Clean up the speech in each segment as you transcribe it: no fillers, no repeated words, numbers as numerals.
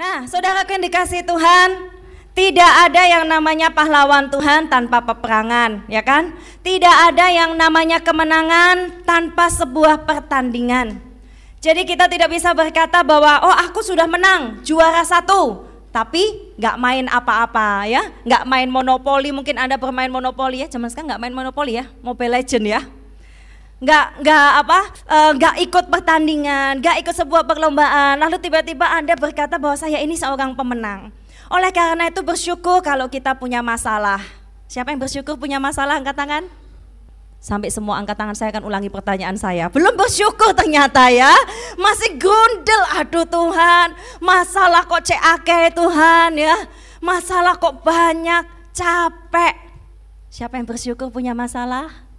Nah, saudaraku yang dikasihi Tuhan, tidak ada yang namanya pahlawan Tuhan tanpa peperangan, ya kan? Tidak ada yang namanya kemenangan tanpa sebuah pertandingan. Jadi kita tidak bisa berkata bahwa oh aku sudah menang, juara 1, tapi nggak main apa-apa ya, nggak main monopoli. Mungkin Anda bermain monopoli ya, zaman sekarang nggak main monopoli ya, Mobile Legend ya. Nggak ikut pertandingan, nggak ikut sebuah perlombaan, lalu tiba-tiba Anda berkata bahwa saya ini seorang pemenang. Oleh karena itu bersyukur kalau kita punya masalah. Siapa yang bersyukur punya masalah, angkat tangan? Sampai semua angkat tangan, saya akan ulangi pertanyaan saya. Belum bersyukur ternyata ya, masih gundel. Aduh Tuhan, masalah kok cekake Tuhan ya, masalah kok banyak, capek. Siapa yang bersyukur punya masalah?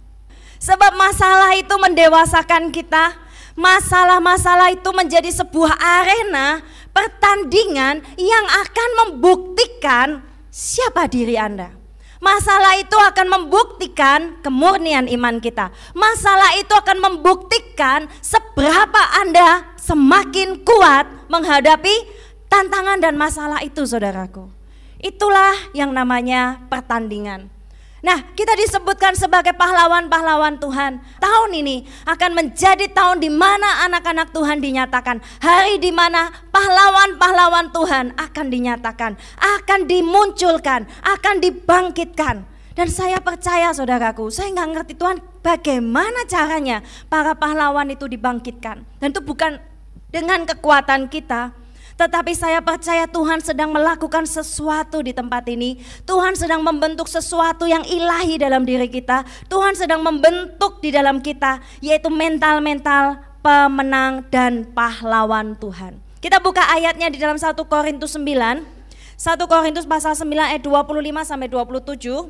Sebab masalah itu mendewasakan kita. Masalah-masalah itu menjadi sebuah arena pertandingan yang akan membuktikan siapa diri Anda. Masalah itu akan membuktikan kemurnian iman kita. Masalah itu akan membuktikan seberapa Anda semakin kuat menghadapi tantangan dan masalah itu, saudaraku. Itulah yang namanya pertandingan. Nah, kita disebutkan sebagai pahlawan-pahlawan Tuhan. Tahun ini akan menjadi tahun di mana anak-anak Tuhan dinyatakan. Hari di mana pahlawan-pahlawan Tuhan akan dinyatakan, akan dimunculkan, akan dibangkitkan. Dan saya percaya saudaraku, saya nggak ngerti Tuhan bagaimana caranya para pahlawan itu dibangkitkan. Dan itu bukan dengan kekuatan kita, tetapi saya percaya Tuhan sedang melakukan sesuatu di tempat ini. Tuhan sedang membentuk sesuatu yang ilahi dalam diri kita. Tuhan sedang membentuk di dalam kita, yaitu mental-mental pemenang dan pahlawan Tuhan. Kita buka ayatnya di dalam 1 Korintus 9. 1 Korintus pasal 9 ayat 25 sampai 27.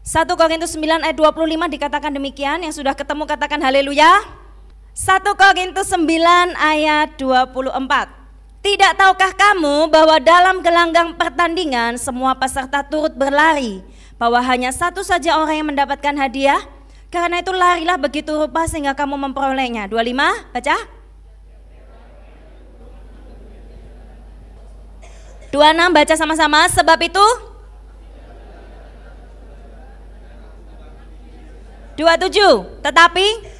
1 Korintus 9 ayat 25 dikatakan demikian. Yang sudah ketemu katakan haleluya. 1 Korintus 9 ayat 24. Tidak tahukah kamu bahwa dalam gelanggang pertandingan semua peserta turut berlari, bahwa hanya satu saja orang yang mendapatkan hadiah? Karena itu larilah begitu rupa sehingga kamu memperolehnya. 25, baca. 26, baca sama-sama. Sebab itu 27, tetapi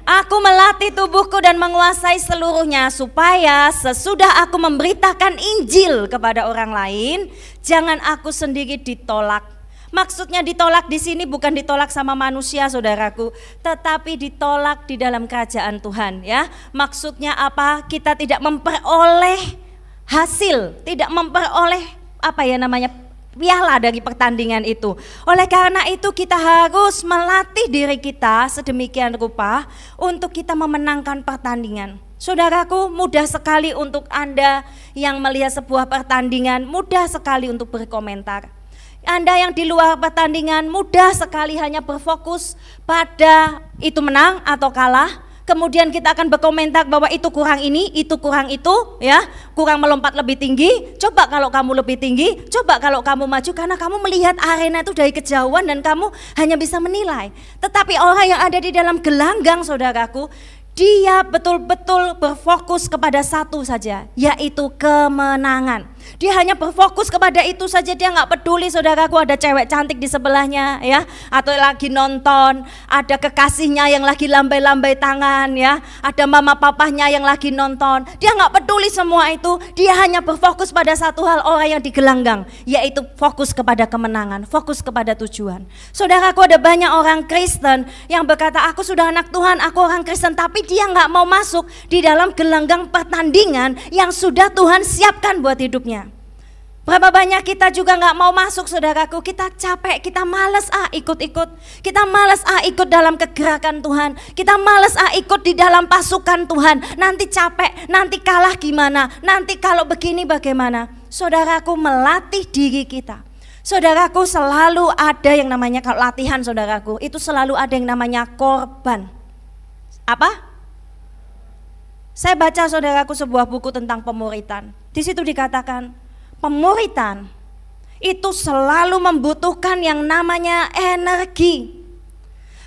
aku melatih tubuhku dan menguasai seluruhnya, supaya sesudah aku memberitakan Injil kepada orang lain, jangan aku sendiri ditolak. Maksudnya ditolak di sini bukan ditolak sama manusia, saudaraku, tetapi ditolak di dalam kerajaan Tuhan ya. Maksudnya apa? Kita tidak memperoleh hasil, tidak memperoleh piala dari pertandingan itu. Oleh karena itu kita harus melatih diri kita sedemikian rupa untuk kita memenangkan pertandingan. Saudaraku, mudah sekali untuk Anda yang melihat sebuah pertandingan, mudah sekali untuk berkomentar. Anda yang di luar pertandingan mudah sekali hanya berfokus pada itu menang atau kalah. Kemudian kita akan berkomentar bahwa itu kurang ini, itu kurang itu, ya, kurang melompat lebih tinggi. Coba kalau kamu lebih tinggi, coba kalau kamu maju, karena kamu melihat arena itu dari kejauhan dan kamu hanya bisa menilai. Tetapi orang yang ada di dalam gelanggang, saudaraku, dia betul-betul berfokus kepada satu saja, yaitu kemenangan. Dia hanya berfokus kepada itu saja, dia nggak peduli saudaraku ada cewek cantik di sebelahnya ya, atau lagi nonton, ada kekasihnya yang lagi lambai-lambai tangan ya, ada mama papahnya yang lagi nonton. Dia nggak peduli semua itu, dia hanya berfokus pada satu hal, orang yang digelanggang, yaitu fokus kepada kemenangan, fokus kepada tujuan. Saudaraku, ada banyak orang Kristen yang berkata aku sudah anak Tuhan, aku orang Kristen, tapi dia nggak mau masuk di dalam gelanggang pertandingan yang sudah Tuhan siapkan buat hidupnya. Berapa banyak kita juga gak mau masuk, saudaraku. Kita capek, kita males ikut-ikut. Kita males ikut dalam kegerakan Tuhan. Kita males ikut di dalam pasukan Tuhan. Nanti capek, nanti kalah gimana, nanti kalau begini bagaimana. Saudaraku, melatih diri kita. Saudaraku, selalu ada yang namanya, kalau latihan saudaraku, itu selalu ada yang namanya korban. Apa? Saya baca saudaraku sebuah buku tentang pemuritan. Di situ dikatakan pemuritan itu selalu membutuhkan yang namanya energi.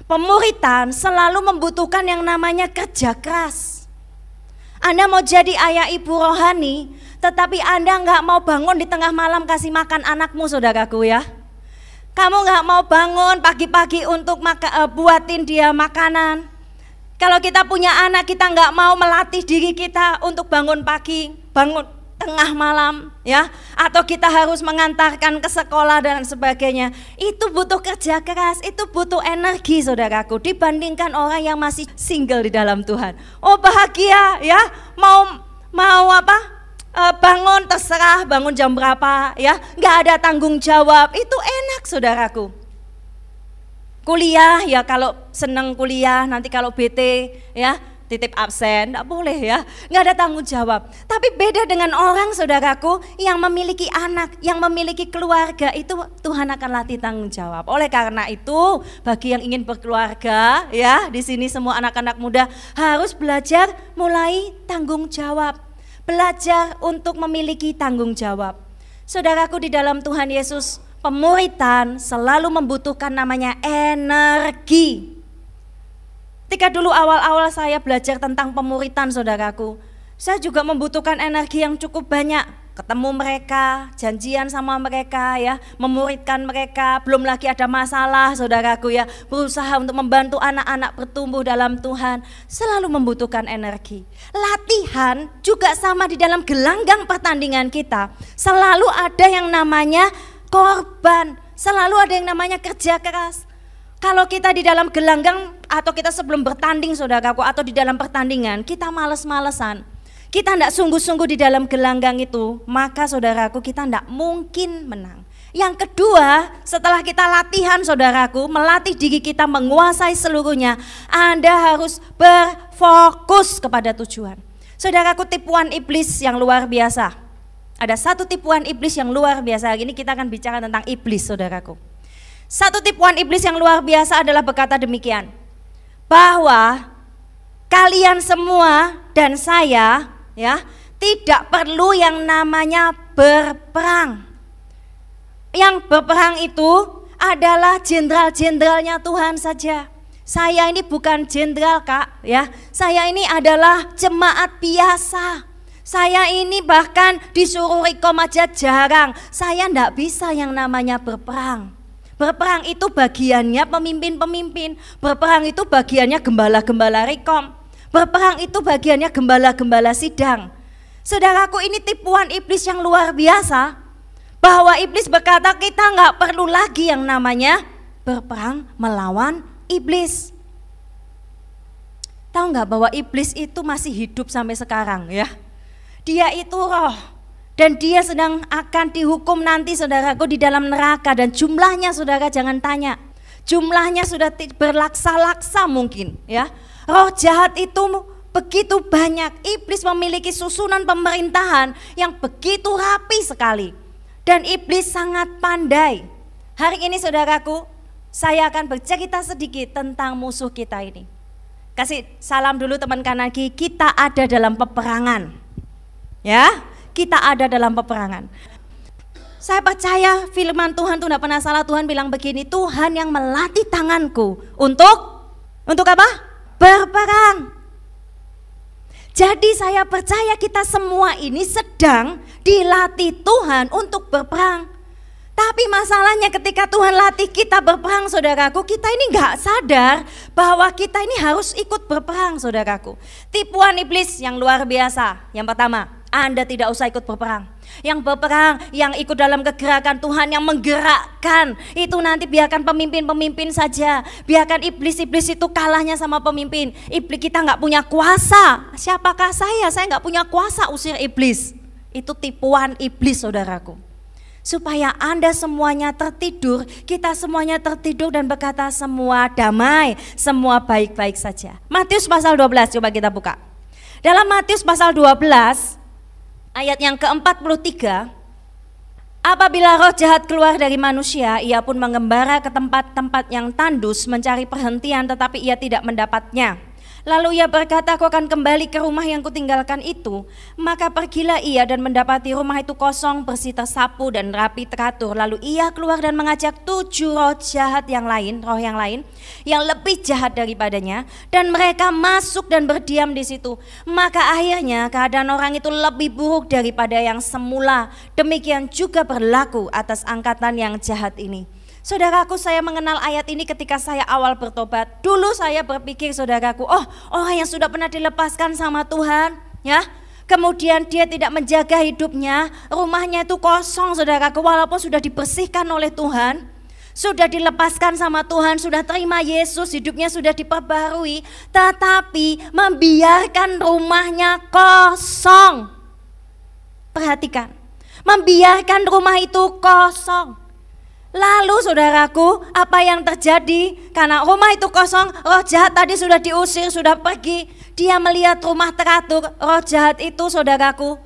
Pemuritan selalu membutuhkan yang namanya kerja keras. Anda mau jadi ayah ibu rohani, tetapi Anda nggak mau bangun di tengah malam kasih makan anakmu, saudaraku ya. Kamu nggak mau bangun pagi-pagi untuk buatin dia makanan. Kalau kita punya anak, kita nggak mau melatih diri kita untuk bangun pagi, bangun tengah malam ya, atau kita harus mengantarkan ke sekolah dan sebagainya. Itu butuh kerja keras, itu butuh energi, saudaraku, dibandingkan orang yang masih single di dalam Tuhan. Oh bahagia ya, mau apa? Bangun terserah, bangun jam berapa ya, nggak ada tanggung jawab, itu enak, saudaraku. Kuliah ya, kalau seneng kuliah, nanti kalau bete ya titip absen, nggak boleh ya, nggak ada tanggung jawab. Tapi beda dengan orang, saudaraku, yang memiliki anak, yang memiliki keluarga, itu Tuhan akan latih tanggung jawab. Oleh karena itu, bagi yang ingin berkeluarga ya, di sini semua anak-anak muda harus belajar mulai tanggung jawab, belajar untuk memiliki tanggung jawab. Saudaraku di dalam Tuhan Yesus, pemuritan selalu membutuhkan namanya energi. Ketika dulu awal-awal saya belajar tentang pemuritan, saudaraku, saya juga membutuhkan energi yang cukup banyak. Ketemu mereka, janjian sama mereka ya, memuridkan mereka, belum lagi ada masalah, saudaraku ya, berusaha untuk membantu anak-anak bertumbuh dalam Tuhan, selalu membutuhkan energi. Latihan juga sama di dalam gelanggang pertandingan kita, selalu ada yang namanya korban, selalu ada yang namanya kerja keras. Kalau kita di dalam gelanggang atau kita sebelum bertanding, saudaraku, atau di dalam pertandingan, kita males-malesan, kita tidak sungguh-sungguh di dalam gelanggang itu, maka saudaraku kita tidak mungkin menang. Yang kedua, setelah kita latihan, saudaraku, melatih diri kita menguasai seluruhnya, Anda harus berfokus kepada tujuan. Saudaraku, tipuan iblis yang luar biasa. Ada satu tipuan iblis yang luar biasa. Hari ini kita akan bicara tentang iblis, saudaraku. Satu tipuan iblis yang luar biasa adalah berkata demikian, bahwa kalian semua dan saya ya tidak perlu yang namanya berperang. Yang berperang itu adalah jenderal-jenderalnya Tuhan saja. Saya ini bukan jenderal, Kak, ya. Saya ini adalah jemaat biasa. Saya ini bahkan disuruh rekom aja jarang. Saya enggak bisa yang namanya berperang. Berperang itu bagiannya pemimpin-pemimpin. Berperang itu bagiannya gembala-gembala rekom. Berperang itu bagiannya gembala-gembala sidang. Saudaraku, ini tipuan iblis yang luar biasa. Bahwa iblis berkata kita nggak perlu lagi yang namanya berperang melawan iblis. Tahu nggak bahwa iblis itu masih hidup sampai sekarang ya? Dia itu roh. Dan dia sedang akan dihukum nanti, saudaraku, di dalam neraka. Dan jumlahnya, saudara, jangan tanya. Jumlahnya sudah berlaksa-laksa mungkin ya. Roh jahat itu begitu banyak. Iblis memiliki susunan pemerintahan yang begitu rapi sekali. Dan iblis sangat pandai. Hari ini, saudaraku, saya akan bercerita sedikit tentang musuh kita ini. Kasih salam dulu teman kanan kiri, kita ada dalam peperangan. Ya. Kita ada dalam peperangan. Saya percaya firman Tuhan itu tidak pernah salah. Tuhan bilang begini, Tuhan yang melatih tanganku untuk apa? Berperang. Jadi saya percaya kita semua ini sedang dilatih Tuhan untuk berperang. Tapi masalahnya ketika Tuhan latih kita berperang, saudaraku, kita ini nggak sadar bahwa kita ini harus ikut berperang, saudaraku. Tipuan iblis yang luar biasa. Yang pertama, Anda tidak usah ikut berperang. Yang berperang, yang ikut dalam kegerakan Tuhan, yang menggerakkan, itu nanti biarkan pemimpin-pemimpin saja. Biarkan iblis-iblis itu kalahnya sama pemimpin. Iblis, kita nggak punya kuasa. Siapakah saya? Saya nggak punya kuasa usir iblis. Itu tipuan iblis, saudaraku. Supaya Anda semuanya tertidur, kita semuanya tertidur dan berkata semua damai, semua baik-baik saja. Matius pasal 12, coba kita buka. Dalam Matius pasal 12, ayat yang ke-43, apabila roh jahat keluar dari manusia, ia pun mengembara ke tempat-tempat yang tandus mencari perhentian, tetapi ia tidak mendapatnya. Lalu ia berkata, aku akan kembali ke rumah yang kutinggalkan itu. Maka pergilah ia dan mendapati rumah itu kosong, bersih, tersapu dan rapi teratur. Lalu ia keluar dan mengajak 7 roh jahat yang lain, yang lebih jahat daripadanya, dan mereka masuk dan berdiam di situ. Maka akhirnya keadaan orang itu lebih buruk daripada yang semula. Demikian juga berlaku atas angkatan yang jahat ini. Saudaraku, saya mengenal ayat ini ketika saya awal bertobat. Dulu saya berpikir, saudaraku, orang yang sudah pernah dilepaskan sama Tuhan, ya, kemudian dia tidak menjaga hidupnya, rumahnya itu kosong, saudaraku, walaupun sudah dibersihkan oleh Tuhan, sudah dilepaskan sama Tuhan, sudah terima Yesus, hidupnya sudah diperbarui, tetapi membiarkan rumahnya kosong. Perhatikan, membiarkan rumah itu kosong. Lalu saudaraku, apa yang terjadi? Karena rumah itu kosong, roh jahat tadi sudah diusir, sudah pergi. Dia melihat rumah teratur, roh jahat itu, saudaraku,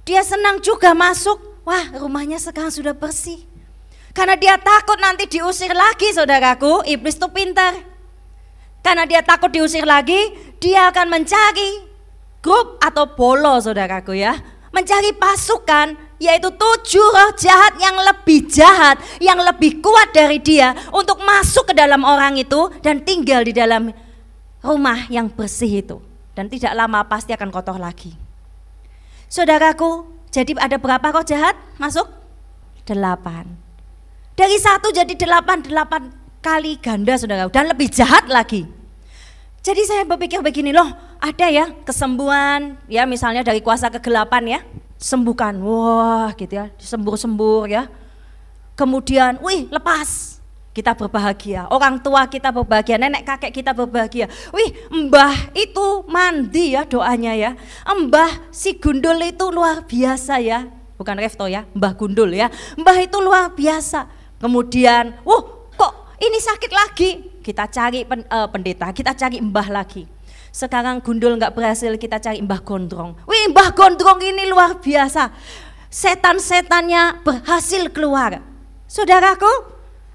dia senang juga masuk. Wah, rumahnya sekarang sudah bersih. Karena dia takut nanti diusir lagi, saudaraku. Iblis itu pintar. Karena dia takut diusir lagi, dia akan mencari grup atau bolo, saudaraku, ya, mencari pasukan, yaitu 7 roh jahat yang lebih jahat, yang lebih kuat dari dia, untuk masuk ke dalam orang itu dan tinggal di dalam rumah yang bersih itu. Dan tidak lama pasti akan kotor lagi. Saudaraku, jadi ada berapa roh jahat masuk? 8. Dari 1 jadi 8 kali ganda, saudara, dan lebih jahat lagi. Jadi saya berpikir begini, loh, ada ya kesembuhan, ya misalnya dari kuasa kegelapan, ya, sembuhkan, wah gitu ya, disembur-sembur ya. Kemudian, wih, lepas, kita berbahagia, orang tua kita berbahagia, nenek kakek kita berbahagia. Wih, mbah itu mandi ya doanya ya. Mbah si Gundul itu luar biasa ya, bukan Refto ya, Mbah Gundul ya. Mbah itu luar biasa. Kemudian, kok ini sakit lagi? Kita cari pendeta, kita cari mbah lagi. Sekarang Gundul nggak berhasil, kita cari Mbah Gondrong. Wih, Mbah Gondrong ini luar biasa. Setan-setannya berhasil keluar. Saudaraku,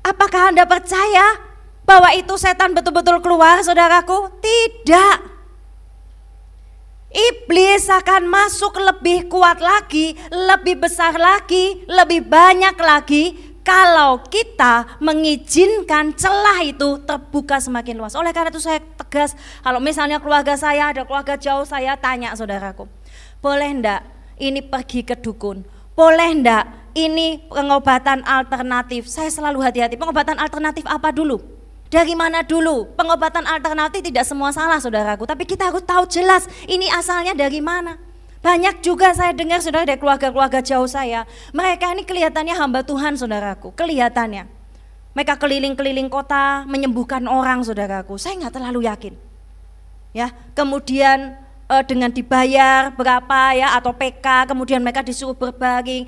apakah Anda percaya bahwa itu setan betul-betul keluar, saudaraku? Tidak. Iblis akan masuk lebih kuat lagi, lebih besar lagi, lebih banyak lagi, kalau kita mengizinkan celah itu terbuka semakin luas. Oleh karena itu saya tegas, kalau misalnya keluarga saya, ada keluarga jauh, saya tanya saudaraku, boleh enggak ini pergi ke dukun? Boleh enggak ini pengobatan alternatif? Saya selalu hati-hati, pengobatan alternatif apa dulu? Dari mana dulu? Pengobatan alternatif tidak semua salah, saudaraku, tapi kita harus tahu jelas ini asalnya dari mana. Banyak juga saya dengar, saudara, dari keluarga-keluarga jauh saya, mereka ini kelihatannya hamba Tuhan, saudaraku, kelihatannya. Mereka keliling-keliling kota menyembuhkan orang, saudaraku. Saya nggak terlalu yakin. Ya, kemudian dengan dibayar berapa ya atau PK, kemudian mereka disuruh berbaring.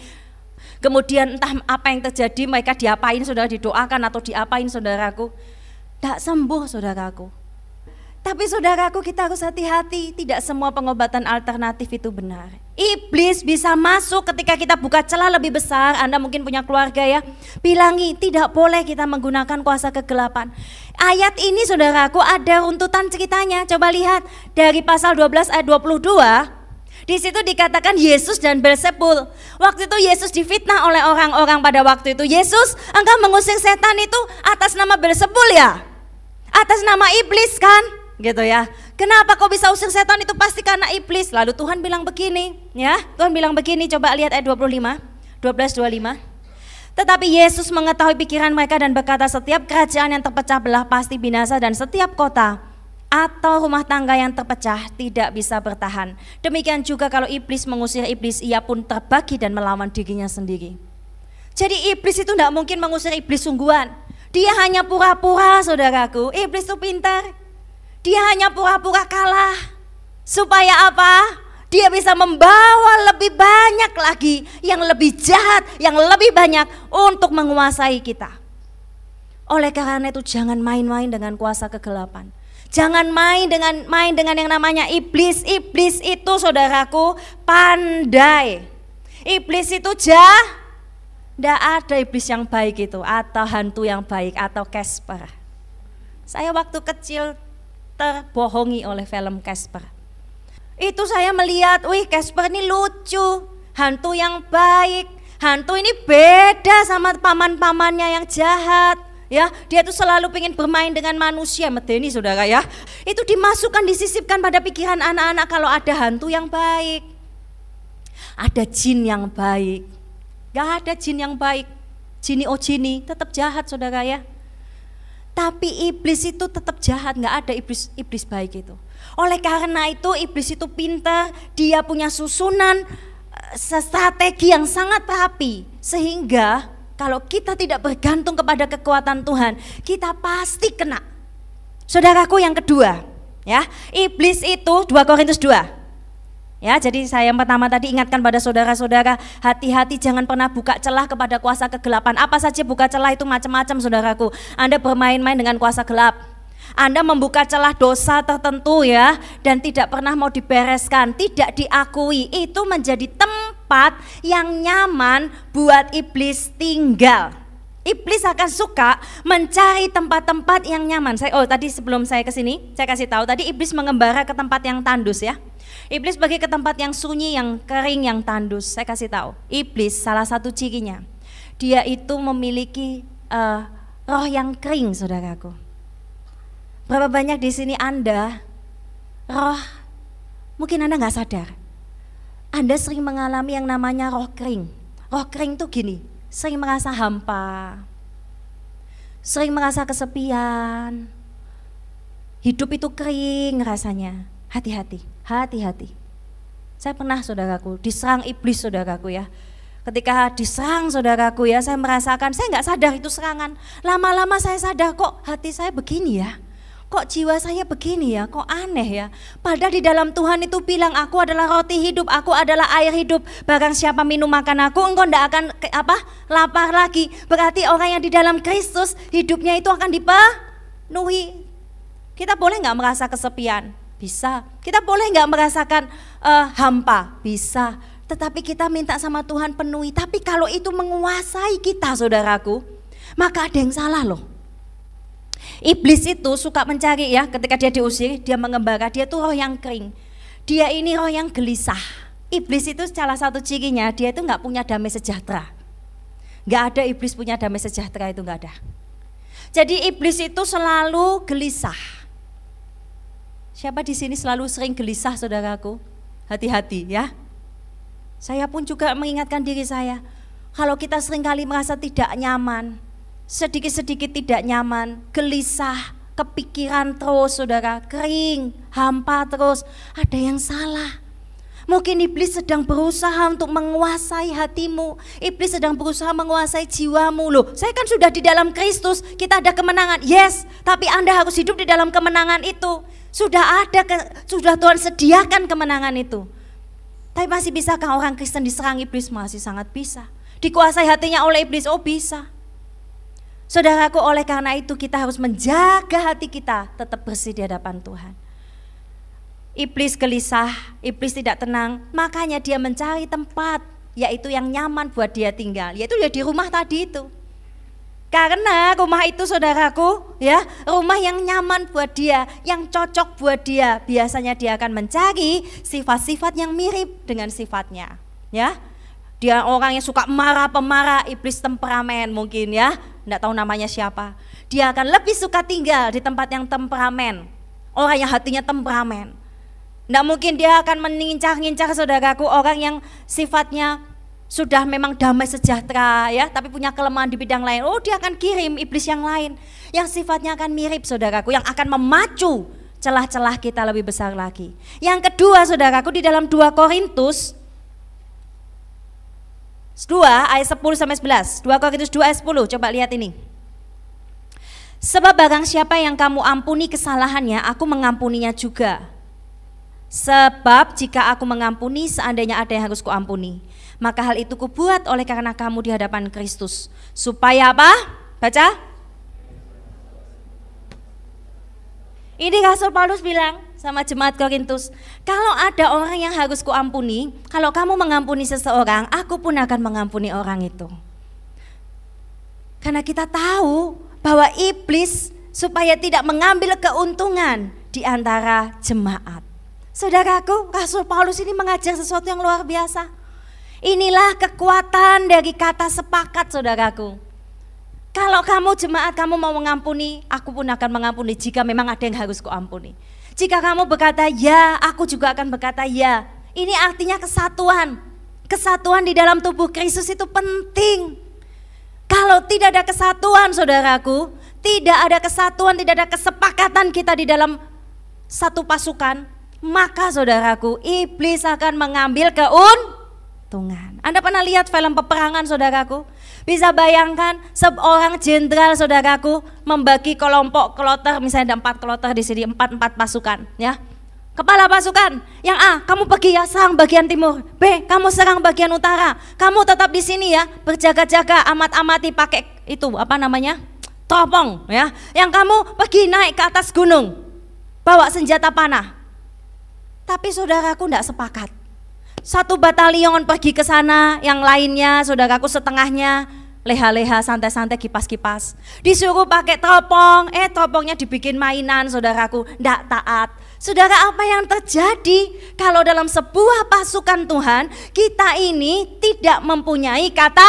Kemudian entah apa yang terjadi, mereka diapain, saudara, didoakan atau diapain, saudaraku. Tak sembuh, saudaraku. Tapi saudaraku, kita harus hati-hati, tidak semua pengobatan alternatif itu benar. Iblis bisa masuk ketika kita buka celah lebih besar. Anda mungkin punya keluarga ya, bilangi tidak boleh kita menggunakan kuasa kegelapan. Ayat ini saudaraku ada runtutan ceritanya. Coba lihat dari pasal 12 ayat 22. Di situ dikatakan Yesus dan Belzebul. Waktu itu Yesus difitnah oleh orang-orang pada waktu itu. Yesus, engkau mengusir setan itu atas nama Belzebul ya? Atas nama iblis kan? Gitu ya. Kenapa kau bisa usir setan? Itu pasti karena iblis. Lalu Tuhan bilang begini, ya. Tuhan bilang begini, coba lihat ayat 25, 12:25. Tetapi Yesus mengetahui pikiran mereka dan berkata, setiap kerajaan yang terpecah belah pasti binasa, dan setiap kota atau rumah tangga yang terpecah tidak bisa bertahan. Demikian juga kalau iblis mengusir iblis, ia pun terbagi dan melawan dirinya sendiri. Jadi iblis itu tidak mungkin mengusir iblis sungguhan. Dia hanya pura-pura, saudaraku. Iblis itu pintar. Dia hanya pura-pura kalah. Supaya apa? Dia bisa membawa lebih banyak lagi, yang lebih jahat, yang lebih banyak untuk menguasai kita. Oleh karena itu jangan main-main dengan kuasa kegelapan. Jangan main dengan yang namanya iblis. Iblis itu saudaraku pandai. Iblis itu tidak ada iblis yang baik itu, atau hantu yang baik, atau Casper. Saya waktu kecil terbohongi oleh film Casper. Itu saya melihat, wih Casper ini lucu, hantu yang baik, hantu ini beda sama paman-pamannya yang jahat. Ya, dia tuh selalu pengen bermain dengan manusia, medeni saudara ya. Itu dimasukkan, disisipkan pada pikiran anak-anak kalau ada hantu yang baik, ada jin yang baik. Gak ada jin yang baik, jini oh jini, tetap jahat saudara ya. Tapi iblis itu tetap jahat, gak ada iblis baik itu. Oleh karena itu iblis itu pintar, dia punya susunan strategi yang sangat rapi, sehingga kalau kita tidak bergantung kepada kekuatan Tuhan, kita pasti kena. Saudaraku yang kedua, ya, iblis itu 2 Korintus 2. Ya, jadi saya yang pertama tadi ingatkan pada saudara-saudara, hati-hati jangan pernah buka celah kepada kuasa kegelapan. Apa saja buka celah itu macam-macam saudaraku. Anda bermain-main dengan kuasa gelap. Anda membuka celah dosa tertentu ya, dan tidak pernah mau dibereskan, tidak diakui. Itu menjadi tempat yang nyaman buat iblis tinggal. Iblis akan suka mencari tempat-tempat yang nyaman. Tadi sebelum saya ke sini, saya kasih tahu tadi iblis mengembara ke tempat yang tandus ya. Iblis pergi ke tempat yang sunyi, yang kering, yang tandus. Saya kasih tahu, iblis salah satu cirinya, dia itu memiliki roh yang kering, saudaraku. Berapa banyak di sini Anda, roh, mungkin Anda nggak sadar, Anda sering mengalami yang namanya roh kering. Roh kering tuh gini, sering merasa hampa, sering merasa kesepian, hidup itu kering rasanya. Hati-hati, hati-hati. Saya pernah saudaraku diserang iblis saudaraku ya. Ketika diserang saudaraku ya, saya merasakan, saya nggak sadar itu serangan. Lama-lama saya sadar, kok hati saya begini ya, kok jiwa saya begini ya, kok aneh ya. Padahal di dalam Tuhan itu bilang, aku adalah roti hidup, aku adalah air hidup. Barang siapa minum makan aku, engkau tidak akan lapar lagi. Berarti orang yang di dalam Kristus, hidupnya itu akan dipenuhi. Kita boleh nggak merasa kesepian? Bisa. Kita boleh nggak merasakan hampa? Bisa. Tetapi kita minta sama Tuhan penuhi. Tapi kalau itu menguasai kita saudaraku, maka ada yang salah loh. Iblis itu suka mencari ya, ketika dia diusir, dia mengembara, dia tuh roh yang kering. Dia ini roh yang gelisah. Iblis itu salah satu cirinya, dia itu nggak punya damai sejahtera. Nggak ada iblis punya damai sejahtera, itu nggak ada. Jadi iblis itu selalu gelisah. Siapa di sini selalu sering gelisah saudaraku? Hati-hati ya. Saya pun juga mengingatkan diri saya, kalau kita seringkali merasa tidak nyaman, sedikit-sedikit tidak nyaman, gelisah, kepikiran terus saudara, kering, hampa terus, ada yang salah. Mungkin iblis sedang berusaha untuk menguasai hatimu, iblis sedang berusaha menguasai jiwamu. Loh, saya kan sudah di dalam Kristus, kita ada kemenangan, yes, tapi Anda harus hidup di dalam kemenangan itu. Sudah Tuhan sediakan kemenangan itu. Tapi masih bisakah orang Kristen diserang iblis? Masih sangat bisa. Dikuasai hatinya oleh iblis? Oh bisa. Saudaraku, oleh karena itu kita harus menjaga hati kita tetap bersih di hadapan Tuhan. Iblis gelisah, iblis tidak tenang, makanya dia mencari tempat yaitu yang nyaman buat dia tinggal, yaitu ya di rumah tadi itu. Karena rumah itu saudaraku ya, rumah yang nyaman buat dia, yang cocok buat dia. Biasanya dia akan mencari sifat-sifat yang mirip dengan sifatnya ya. Dia orang yang suka marah, pemarah, iblis temperamen mungkin ya, enggak tahu namanya siapa. Dia akan lebih suka tinggal di tempat yang temperamen, orang yang hatinya temperamen. Enggak mungkin dia akan mengincar-incar saudaraku orang yang sifatnya sudah memang damai sejahtera ya, tapi punya kelemahan di bidang lain. Oh, dia akan kirim iblis yang lain yang sifatnya akan mirip saudaraku, yang akan memacu celah-celah kita lebih besar lagi. Yang kedua saudaraku, di dalam 2 Korintus 2 ayat 10 sampai 11. 2 Korintus 2 ayat 10, coba lihat ini. Sebab barang siapa yang kamu ampuni kesalahannya, aku mengampuninya juga. Sebab jika aku mengampuni, seandainya ada yang harus kuampuni, maka hal itu kubuat oleh karena kamu di hadapan Kristus. Supaya apa? Baca. Ini Rasul Paulus bilang sama jemaat Korintus, kalau ada orang yang harus kuampuni, kalau kamu mengampuni seseorang, aku pun akan mengampuni orang itu. Karena kita tahu bahwa iblis supaya tidak mengambil keuntungan di antara jemaat. Saudaraku, Rasul Paulus ini mengajar sesuatu yang luar biasa. Inilah kekuatan dari kata sepakat, saudaraku. Kalau kamu jemaat, kamu mau mengampuni, aku pun akan mengampuni jika memang ada yang harus kuampuni. Jika kamu berkata ya, aku juga akan berkata ya. Ini artinya kesatuan. Kesatuan di dalam tubuh Kristus itu penting. Kalau tidak ada kesatuan, saudaraku, tidak ada kesatuan, tidak ada kesepakatan kita di dalam satu pasukan, maka saudaraku, iblis akan mengambil keuntungan. Anda pernah lihat film peperangan, saudaraku? Bisa bayangkan seorang jenderal, saudaraku, membagi kelompok kloter, misalnya ada 4 kloter di sini, 4 pasukan, ya. Kepala pasukan, yang A, kamu pergi ya serang bagian timur. B, kamu serang bagian utara. Kamu tetap di sini ya, berjaga-jaga, amat-amati pakai itu apa namanya? Teropong, ya. Yang kamu pergi naik ke atas gunung, bawa senjata panah. Tapi saudaraku tidak sepakat. Satu batalion pergi ke sana, yang lainnya saudaraku setengahnya leha-leha, santai-santai, kipas-kipas. Disuruh pakai teropong, teropongnya dibikin mainan, saudaraku, tidak taat. Saudara, apa yang terjadi kalau dalam sebuah pasukan Tuhan kita ini tidak mempunyai kata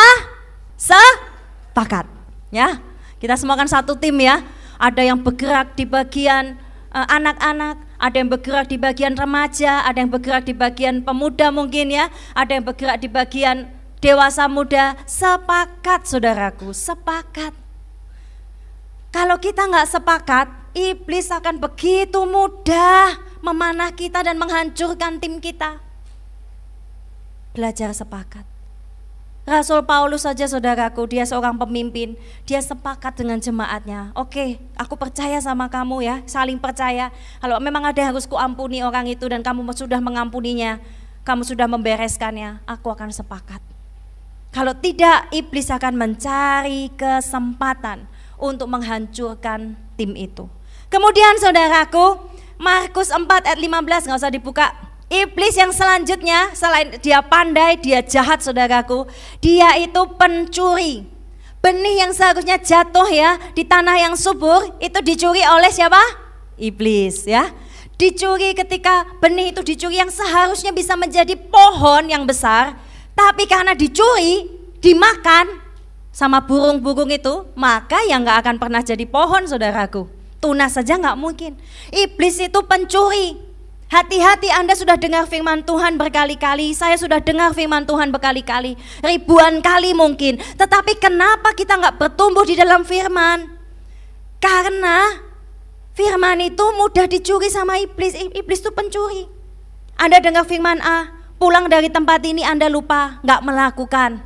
sepakat, ya? Kita semua kan satu tim, ya. Ada yang bergerak di bagian anak-anak, ada yang bergerak di bagian remaja, ada yang bergerak di bagian pemuda mungkin, ya. Ada yang bergerak di bagian dewasa muda. Sepakat, saudaraku, sepakat. Kalau kita nggak sepakat, iblis akan begitu mudah memanah kita dan menghancurkan tim kita. Belajar sepakat. Rasul Paulus saja, saudaraku, dia seorang pemimpin, dia sepakat dengan jemaatnya. Oke, aku percaya sama kamu, ya, saling percaya. Kalau memang ada yang harus kuampuni orang itu dan kamu sudah mengampuninya, kamu sudah membereskannya, aku akan sepakat. Kalau tidak, iblis akan mencari kesempatan untuk menghancurkan tim itu. Kemudian saudaraku, Markus 4 ayat 15, gak usah dibuka. Iblis yang selanjutnya, selain dia pandai, dia jahat, saudaraku, dia itu pencuri. Benih yang seharusnya jatuh, ya, di tanah yang subur, itu dicuri oleh siapa? Iblis, ya. Dicuri ketika benih itu dicuri yang seharusnya bisa menjadi pohon yang besar, tapi karena dicuri, dimakan sama burung-burung itu, maka yang gak akan pernah jadi pohon, saudaraku. Tunas saja gak mungkin. Iblis itu pencuri. Hati-hati, Anda sudah dengar firman Tuhan berkali-kali, saya sudah dengar firman Tuhan berkali-kali, ribuan kali mungkin. Tetapi kenapa kita gak bertumbuh di dalam firman? Karena firman itu mudah dicuri sama iblis. Iblis itu pencuri. Anda dengar firman A, pulang dari tempat ini Anda lupa, gak melakukan.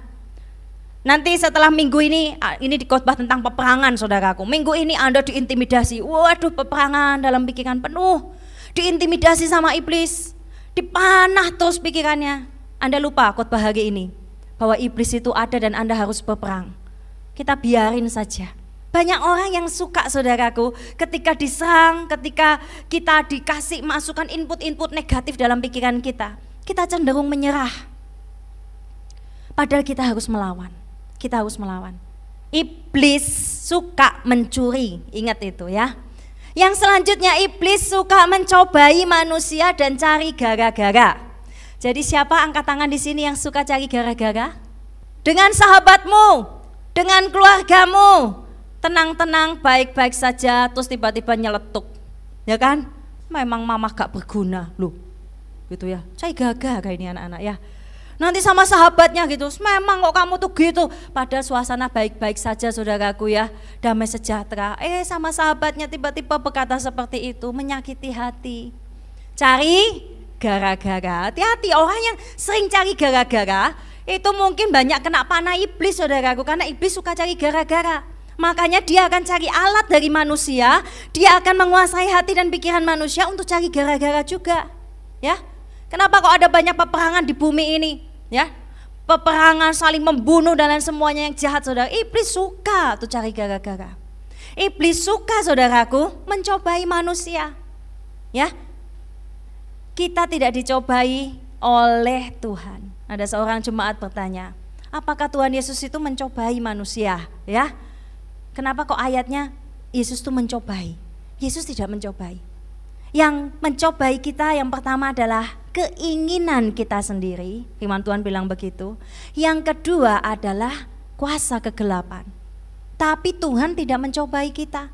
Nanti setelah minggu ini dikhotbah tentang peperangan, saudaraku. Minggu ini Anda diintimidasi, waduh, peperangan dalam pikiran penuh. Diintimidasi sama iblis, dipanah terus pikirannya. Anda lupa khotbah hari ini bahwa iblis itu ada dan Anda harus berperang. Kita biarin saja. Banyak orang yang suka, saudaraku, ketika diserang, ketika kita dikasih masukan input-input negatif dalam pikiran kita cenderung menyerah. Padahal kita harus melawan. Kita harus melawan. Iblis suka mencuri, ingat itu, ya. Yang selanjutnya, iblis suka mencobai manusia dan cari gara-gara. Jadi siapa angkat tangan di sini yang suka cari gara-gara? Dengan sahabatmu, dengan keluargamu, tenang-tenang, baik-baik saja, terus tiba-tiba nyeletuk, ya kan? Memang mama gak berguna, loh, gitu ya. Cari gara-gara ini anak-anak, ya. Nanti sama sahabatnya gitu, memang kok kamu tuh gitu. Padahal suasana baik-baik saja, saudaraku, ya, damai sejahtera. Sama sahabatnya tiba-tiba berkata seperti itu, menyakiti hati. Cari gara-gara. Hati-hati, orang yang sering cari gara-gara itu mungkin banyak kena panah iblis, saudaraku. Karena iblis suka cari gara-gara. Makanya dia akan cari alat dari manusia, dia akan menguasai hati dan pikiran manusia untuk cari gara-gara juga, ya. Kenapa kok ada banyak peperangan di bumi ini, ya? Peperangan saling membunuh dan lain semuanya yang jahat, saudara. Iblis suka tuh cari gara-gara. Iblis suka, saudaraku, mencobai manusia, ya. Kita tidak dicobai oleh Tuhan. Ada seorang jemaat bertanya, apakah Tuhan Yesus itu mencobai manusia, ya? Kenapa kok ayatnya Yesus itu mencobai? Yesus tidak mencobai. Yang mencobai kita yang pertama adalah keinginan kita sendiri. Firman Tuhan bilang begitu. Yang kedua adalah kuasa kegelapan. Tapi Tuhan tidak mencobai kita.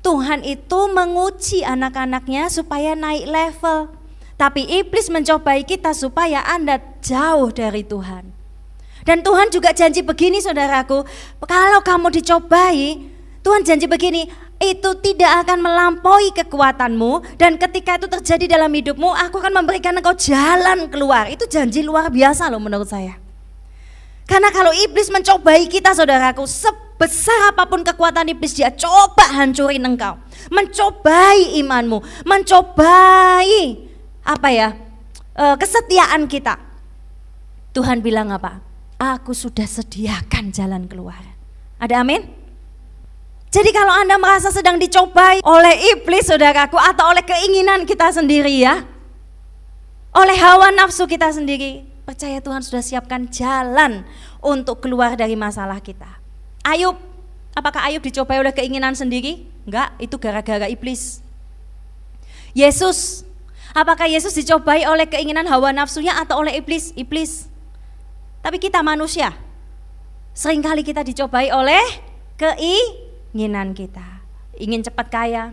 Tuhan itu menguji anak-anaknya supaya naik level. Tapi iblis mencobai kita supaya Anda jauh dari Tuhan. Dan Tuhan juga janji begini saudaraku, kalau kamu dicobai, Tuhan janji begini, itu tidak akan melampaui kekuatanmu, dan ketika itu terjadi dalam hidupmu, aku akan memberikan engkau jalan keluar. Itu janji luar biasa loh menurut saya. Karena kalau iblis mencobai kita saudaraku, sebesar apapun kekuatan iblis, dia coba hancurin engkau, mencobai imanmu, mencobai kesetiaan kita. Tuhan bilang apa? Aku sudah sediakan jalan keluar. Ada amin? Jadi kalau Anda merasa sedang dicobai oleh iblis saudaraku, atau oleh keinginan kita sendiri ya, oleh hawa nafsu kita sendiri, percaya Tuhan sudah siapkan jalan untuk keluar dari masalah kita. Ayub, apakah Ayub dicobai oleh keinginan sendiri? Enggak, itu gara-gara iblis. Yesus, apakah Yesus dicobai oleh keinginan hawa nafsunya atau oleh iblis? Iblis. Tapi kita manusia, seringkali kita dicobai oleh keinginan kita. Ingin cepat kaya,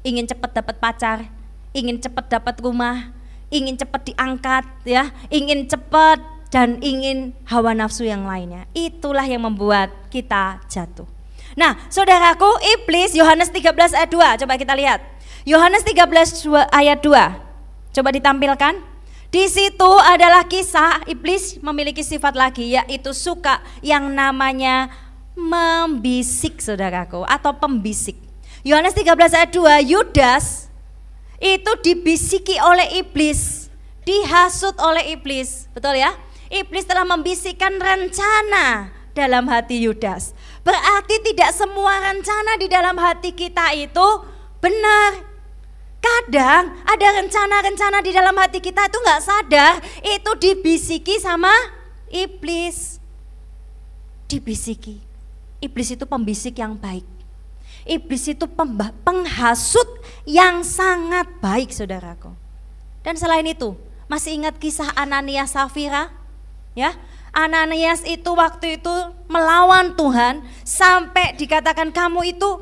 ingin cepat dapat pacar, ingin cepat dapat rumah, ingin cepat diangkat ya, ingin cepat, dan ingin hawa nafsu yang lainnya. Itulah yang membuat kita jatuh. Nah saudaraku, iblis, Yohanes 13 ayat 2, coba kita lihat. Yohanes 13 ayat 2, coba ditampilkan. Di situ adalah kisah iblis memiliki sifat lagi, yaitu suka yang namanya membisik saudaraku, atau pembisik. Yohanes 13 ayat 2, Yudas itu dibisiki oleh iblis, dihasut oleh iblis, betul ya? Iblis telah membisikkan rencana dalam hati Yudas. Berarti tidak semua rencana di dalam hati kita itu benar. Kadang ada rencana-rencana di dalam hati kita itu nggak sadar, itu dibisiki sama iblis. Dibisiki. Iblis itu pembisik yang baik. Iblis itu penghasut yang sangat baik saudaraku. Dan selain itu, masih ingat kisah Ananias Safira? Ya, Ananias itu waktu itu melawan Tuhan sampai dikatakan kamu itu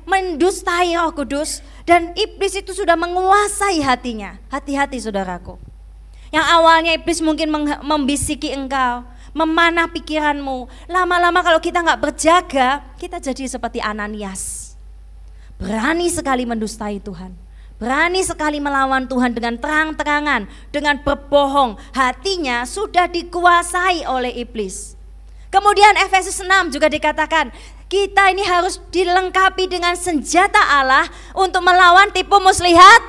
mendustai Roh Kudus, dan iblis itu sudah menguasai hatinya. Hati-hati saudaraku. Yang awalnya iblis mungkin membisiki engkau, memanah pikiranmu. Lama-lama kalau kita nggak berjaga, kita jadi seperti Ananias. Berani sekali mendustai Tuhan, berani sekali melawan Tuhan dengan terang-terangan, dengan berbohong. Hatinya sudah dikuasai oleh iblis. Kemudian Efesus 6 juga dikatakan, kita ini harus dilengkapi dengan senjata Allah untuk melawan tipu muslihat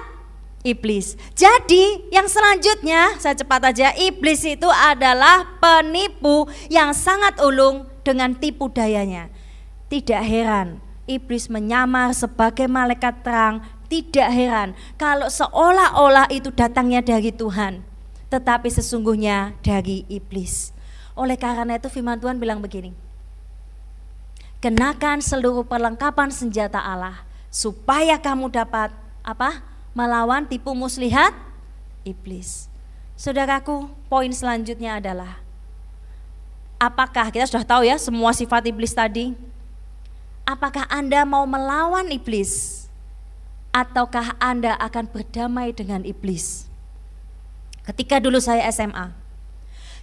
iblis. Jadi yang selanjutnya, saya cepat aja, iblis itu adalah penipu yang sangat ulung dengan tipu dayanya. Tidak heran iblis menyamar sebagai malaikat terang. Tidak heran kalau seolah-olah itu datangnya dari Tuhan, tetapi sesungguhnya dari iblis. Oleh karena itu firman Tuhan bilang begini, kenakan seluruh perlengkapan senjata Allah supaya kamu dapat melawan tipu muslihat iblis. Saudaraku, poin selanjutnya adalah, apakah kita sudah tahu ya semua sifat iblis tadi? Apakah Anda mau melawan iblis, ataukah Anda akan berdamai dengan iblis? Ketika dulu saya SMA,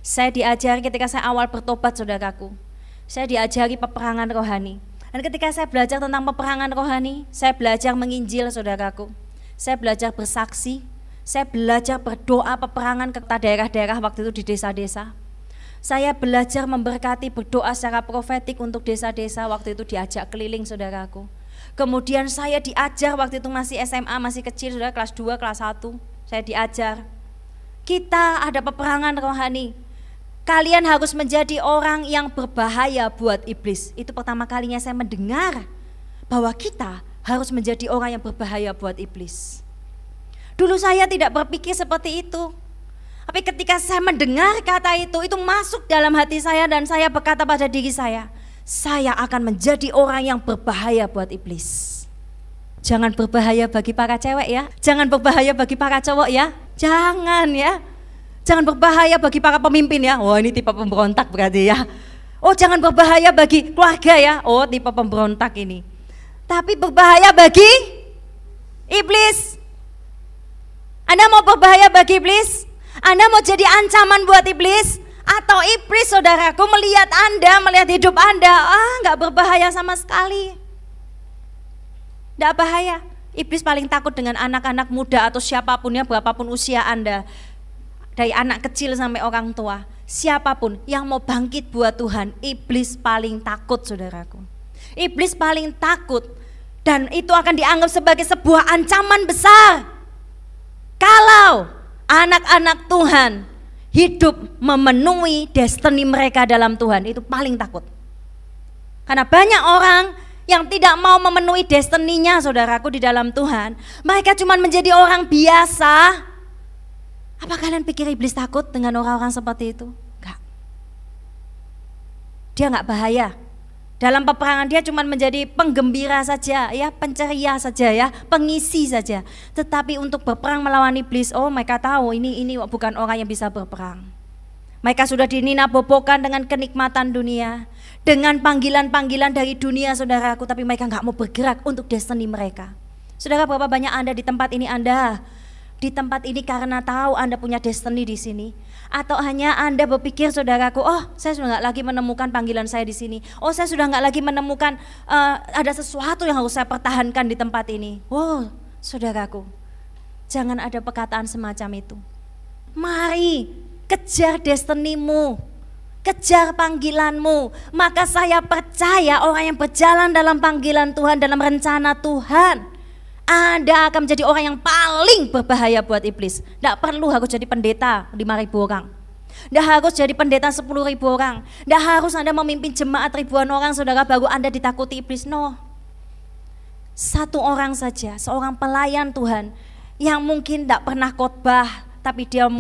saya diajari ketika saya awal bertobat saudaraku, saya diajari peperangan rohani. Dan ketika saya belajar tentang peperangan rohani, saya belajar menginjil saudaraku, saya belajar bersaksi, saya belajar berdoa peperangan ke daerah-daerah waktu itu di desa-desa. Saya belajar memberkati, berdoa secara profetik untuk desa-desa, waktu itu diajak keliling saudaraku. Kemudian saya diajar waktu itu masih SMA, masih kecil, saudara, kelas 2, kelas 1, saya diajar. Kita ada peperangan rohani. Kalian harus menjadi orang yang berbahaya buat iblis. Itu pertama kalinya saya mendengar bahwa kita harus menjadi orang yang berbahaya buat iblis. Dulu saya tidak berpikir seperti itu. Tapi ketika saya mendengar kata itu masuk dalam hati saya, dan saya berkata pada diri saya akan menjadi orang yang berbahaya buat iblis. Jangan berbahaya bagi para cewek ya. Jangan berbahaya bagi para cowok ya. Jangan ya. Jangan berbahaya bagi para pemimpin ya. Oh, ini tipe pemberontak berarti ya. Oh, jangan berbahaya bagi keluarga ya. Oh, tipe pemberontak ini. Tapi berbahaya bagi iblis. Anda mau berbahaya bagi iblis? Anda mau jadi ancaman buat iblis? Atau iblis, saudaraku, melihat Anda, melihat hidup Anda, nggak berbahaya sama sekali. Nggak bahaya. Iblis paling takut dengan anak-anak muda atau siapapun ya, berapapun usia Anda. Dari anak kecil sampai orang tua. Siapapun yang mau bangkit buat Tuhan, iblis paling takut, saudaraku. Iblis paling takut. Dan itu akan dianggap sebagai sebuah ancaman besar. Kalau anak-anak Tuhan hidup memenuhi destiny mereka dalam Tuhan, itu paling takut. Karena banyak orang yang tidak mau memenuhi destiny-nya, saudaraku, di dalam Tuhan. Mereka cuma menjadi orang biasa. Apa kalian pikir iblis takut dengan orang-orang seperti itu? Enggak. Dia enggak bahaya. Dalam peperangan dia cuma menjadi penggembira saja, ya, penceria saja, ya, pengisi saja. Tetapi untuk berperang melawan iblis, oh mereka tahu ini bukan orang yang bisa berperang. Mereka sudah dininabobokan dengan kenikmatan dunia, dengan panggilan-panggilan dari dunia, saudaraku, tapi mereka nggak mau bergerak untuk destiny mereka. Saudara, berapa banyak Anda di tempat ini, Anda di tempat ini karena tahu Anda punya destiny di sini, atau hanya Anda berpikir, saudaraku, oh saya sudah nggak lagi menemukan panggilan saya di sini, oh saya sudah nggak lagi menemukan ada sesuatu yang harus saya pertahankan di tempat ini. Wow, saudaraku, jangan ada perkataan semacam itu. Mari kejar destinimu, kejar panggilanmu. Maka saya percaya orang yang berjalan dalam panggilan Tuhan, dalam rencana Tuhan, Anda akan menjadi orang yang paling berbahaya buat iblis. Tidak perlu harus jadi pendeta 5.000 orang, tidak harus jadi pendeta 10.000 orang, tidak harus Anda memimpin jemaat ribuan orang, saudara, baru Anda ditakuti iblis. No, satu orang saja, seorang pelayan Tuhan yang mungkin tidak pernah khotbah, tapi dia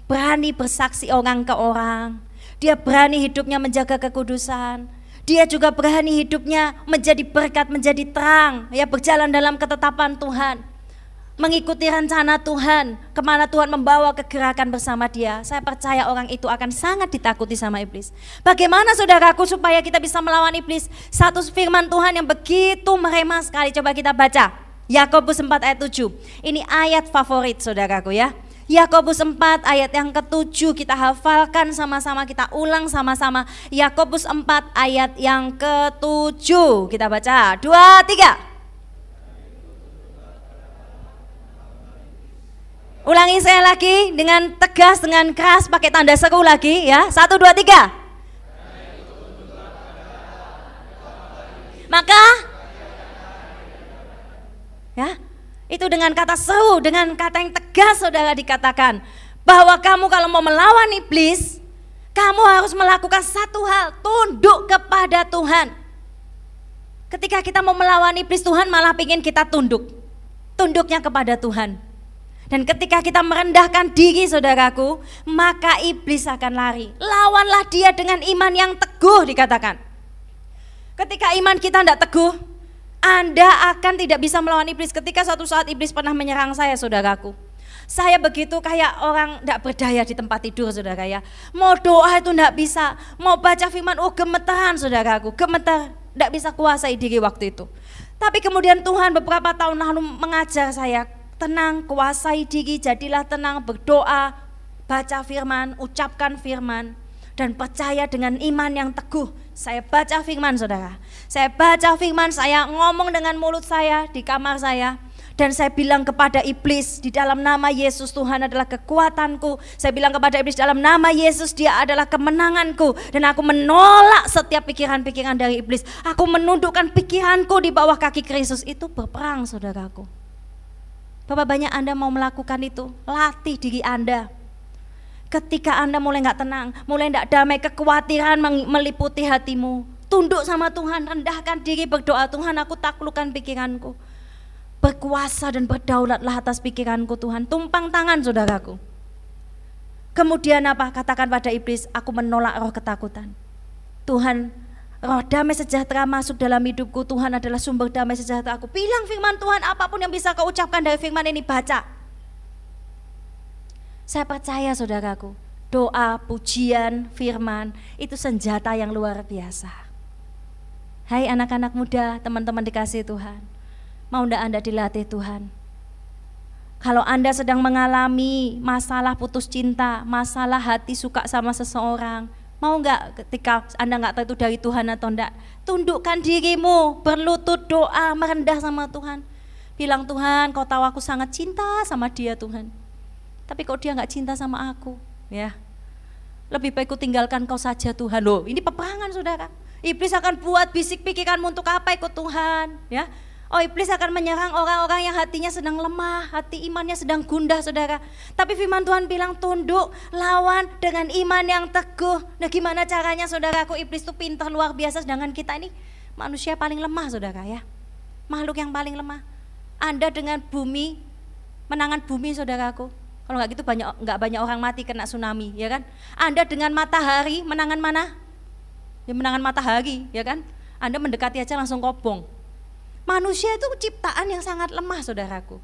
berani bersaksi orang ke orang. Dia berani hidupnya menjaga kekudusan. Dia juga berani hidupnya menjadi berkat, menjadi terang, ya, berjalan dalam ketetapan Tuhan, mengikuti rencana Tuhan, kemana Tuhan membawa kegerakan bersama dia. Saya percaya orang itu akan sangat ditakuti sama iblis. Bagaimana, saudaraku, supaya kita bisa melawan iblis? Satu firman Tuhan yang begitu merema sekali, coba kita baca Yakobus 4 ayat 7. Ini ayat favorit, saudaraku, ya. Yakobus 4 ayat yang ke-7, kita hafalkan sama-sama, kita ulang sama-sama. Yakobus 4 ayat yang ke-7, kita baca 2, 3. Ulangi saya lagi dengan tegas, dengan keras, pakai tanda seru lagi ya. 1, 2, 3. Maka ya, itu dengan kata seru, dengan kata yang tegas, saudara, dikatakan bahwa kamu kalau mau melawan iblis, kamu harus melakukan satu hal, tunduk kepada Tuhan. Ketika kita mau melawan iblis, Tuhan malah ingin kita tunduknya kepada Tuhan. Dan ketika kita merendahkan diri, saudaraku, maka iblis akan lari. Lawanlah dia dengan iman yang teguh, dikatakan. Ketika iman kita tidak teguh, Anda akan tidak bisa melawan iblis. Ketika suatu saat iblis pernah menyerang saya, saudaraku, saya begitu kayak orang tidak berdaya di tempat tidur, saudara, ya. Mau doa itu tidak bisa, mau baca firman, oh gemeteran, saudaraku, gemeter, tidak bisa kuasai diri waktu itu. Tapi kemudian Tuhan beberapa tahun lalu mengajar saya, tenang, kuasai diri, jadilah tenang, berdoa, baca firman, ucapkan firman, dan percaya dengan iman yang teguh. Saya baca firman, saudara. Saya baca firman, saya ngomong dengan mulut saya di kamar saya. Dan saya bilang kepada iblis, di dalam nama Yesus, Tuhan adalah kekuatanku. Saya bilang kepada iblis, dalam nama Yesus, dia adalah kemenanganku. Dan aku menolak setiap pikiran-pikiran dari iblis. Aku menundukkan pikiranku di bawah kaki Kristus. Itu berperang, saudaraku. Berapa banyak Anda mau melakukan itu? Latih diri Anda. Ketika Anda mulai gak tenang, mulai gak damai, kekhawatiran meliputi hatimu, tunduk sama Tuhan, rendahkan diri, berdoa, Tuhan, aku taklukkan pikiranku. Berkuasa dan berdaulatlah atas pikiranku, Tuhan. Tumpang tangan, saudaraku. Kemudian apa? Katakan pada iblis, aku menolak roh ketakutan. Tuhan, roh damai sejahtera masuk dalam hidupku, Tuhan adalah sumber damai sejahtera aku. Bilang firman Tuhan, apapun yang bisa kau ucapkan dari firman ini, baca. Saya percaya saudaraku, doa, pujian, firman itu senjata yang luar biasa. Hai anak-anak muda, teman-teman dikasihi Tuhan, mau ndak Anda dilatih Tuhan? Kalau Anda sedang mengalami masalah putus cinta, masalah hati suka sama seseorang, mau nggak ketika Anda nggak tahu itu dari Tuhan atau enggak, tundukkan dirimu, berlutut doa, merendah sama Tuhan. Bilang, Tuhan, kau tahu aku sangat cinta sama dia Tuhan, tapi kok dia nggak cinta sama aku, ya. Lebih baik ku tinggalkan kau saja Tuhan. Loh, ini peperangan saudara. Iblis akan buat bisik pikiranmu untuk apa ikut Tuhan, ya. Oh, iblis akan menyerang orang-orang yang hatinya sedang lemah, hati imannya sedang gundah saudara. Tapi firman Tuhan bilang tunduk, lawan dengan iman yang teguh. Nah gimana caranya saudaraku? Iblis itu pintar luar biasa, sedangkan kita ini manusia paling lemah saudara ya. Makhluk yang paling lemah. Anda dengan bumi, menangan bumi saudaraku. Kalau nggak gitu nggak banyak orang mati kena tsunami ya kan. Anda dengan matahari, menangan mana? Ya menangan matahari ya kan. Anda mendekati aja langsung kobong. Manusia itu ciptaan yang sangat lemah saudaraku.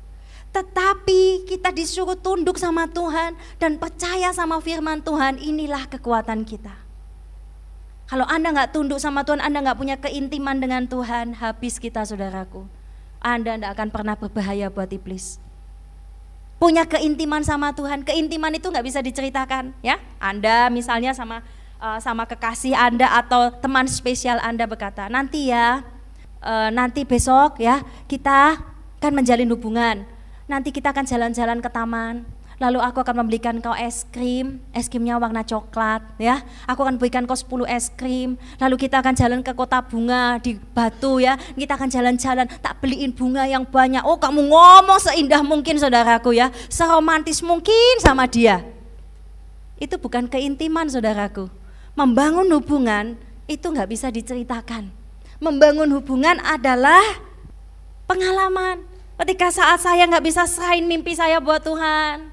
Tetapi kita disuruh tunduk sama Tuhan dan percaya sama firman Tuhan, inilah kekuatan kita. Kalau Anda gak tunduk sama Tuhan, Anda gak punya keintiman dengan Tuhan, habis kita saudaraku. Anda gak akan pernah berbahaya buat iblis. Punya keintiman sama Tuhan, keintiman itu gak bisa diceritakan ya. Anda misalnya sama kekasih Anda atau teman spesial Anda berkata, nanti ya, nanti besok ya kita akan menjalin hubungan, nanti kita akan jalan-jalan ke taman, lalu aku akan membelikan kau es krimnya warna coklat ya, aku akan berikan kau 10 es krim, lalu kita akan jalan ke kota bunga di Batu ya, kita akan jalan-jalan, tak beliin bunga yang banyak. Oh kamu ngomong seindah mungkin saudaraku ya, seromantis mungkin sama dia. Itu bukan keintiman saudaraku. Membangun hubungan itu gak bisa diceritakan. Membangun hubungan adalah pengalaman. Ketika saat saya gak bisa serahin mimpi saya buat Tuhan,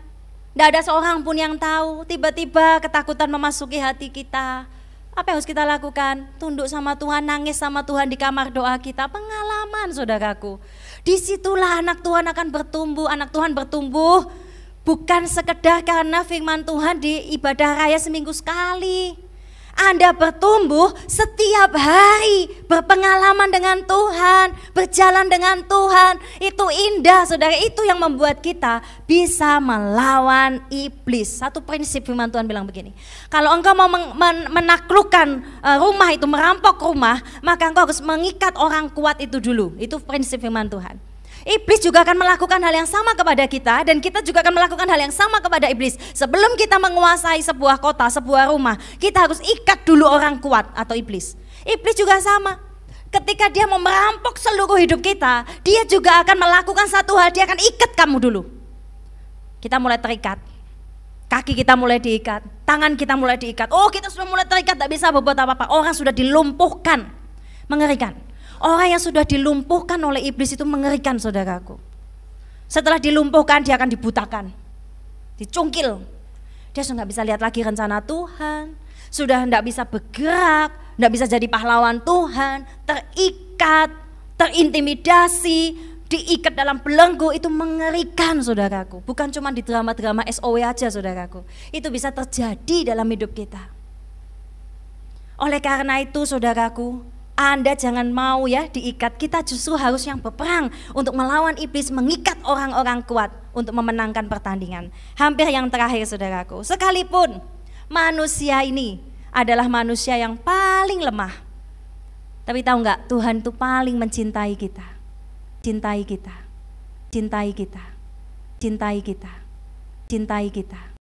gak ada seorang pun yang tahu, tiba-tiba ketakutan memasuki hati kita. Apa yang harus kita lakukan? Tunduk sama Tuhan, nangis sama Tuhan di kamar doa kita. Pengalaman saudaraku. Disitulah anak Tuhan akan bertumbuh. Anak Tuhan bertumbuh bukan sekedar karena firman Tuhan di ibadah raya seminggu sekali. Anda bertumbuh setiap hari, berpengalaman dengan Tuhan, berjalan dengan Tuhan. Itu indah saudara, itu yang membuat kita bisa melawan iblis. Satu prinsip firman Tuhan bilang begini, kalau engkau mau menaklukkan rumah itu, merampok rumah, maka engkau harus mengikat orang kuat itu dulu. Itu prinsip firman Tuhan. Iblis juga akan melakukan hal yang sama kepada kita, dan kita juga akan melakukan hal yang sama kepada iblis. Sebelum kita menguasai sebuah kota, sebuah rumah, kita harus ikat dulu orang kuat atau iblis. Iblis juga sama. Ketika dia mau merampok seluruh hidup kita, dia juga akan melakukan satu hal, dia akan ikat kamu dulu. Kita mulai terikat. Kaki kita mulai diikat, tangan kita mulai diikat. Oh, kita sudah mulai terikat, tak bisa berbuat apa-apa. Orang sudah dilumpuhkan. Mengerikan. Orang yang sudah dilumpuhkan oleh iblis itu mengerikan saudaraku. Setelah dilumpuhkan dia akan dibutakan, dicungkil. Dia sudah gak bisa lihat lagi rencana Tuhan, sudah gak bisa bergerak, gak bisa jadi pahlawan Tuhan, terikat, terintimidasi, diikat dalam belenggu. Itu mengerikan saudaraku. Bukan cuma di drama-drama SOW aja saudaraku, itu bisa terjadi dalam hidup kita. Oleh karena itu saudaraku, Anda jangan mau ya diikat. Kita justru harus yang berperang untuk melawan iblis, mengikat orang-orang kuat untuk memenangkan pertandingan. Hampir yang terakhir saudaraku, sekalipun manusia ini adalah manusia yang paling lemah, tapi tahu nggak, Tuhan itu paling mencintai kita. Cintai kita, cintai kita, cintai kita, cintai kita.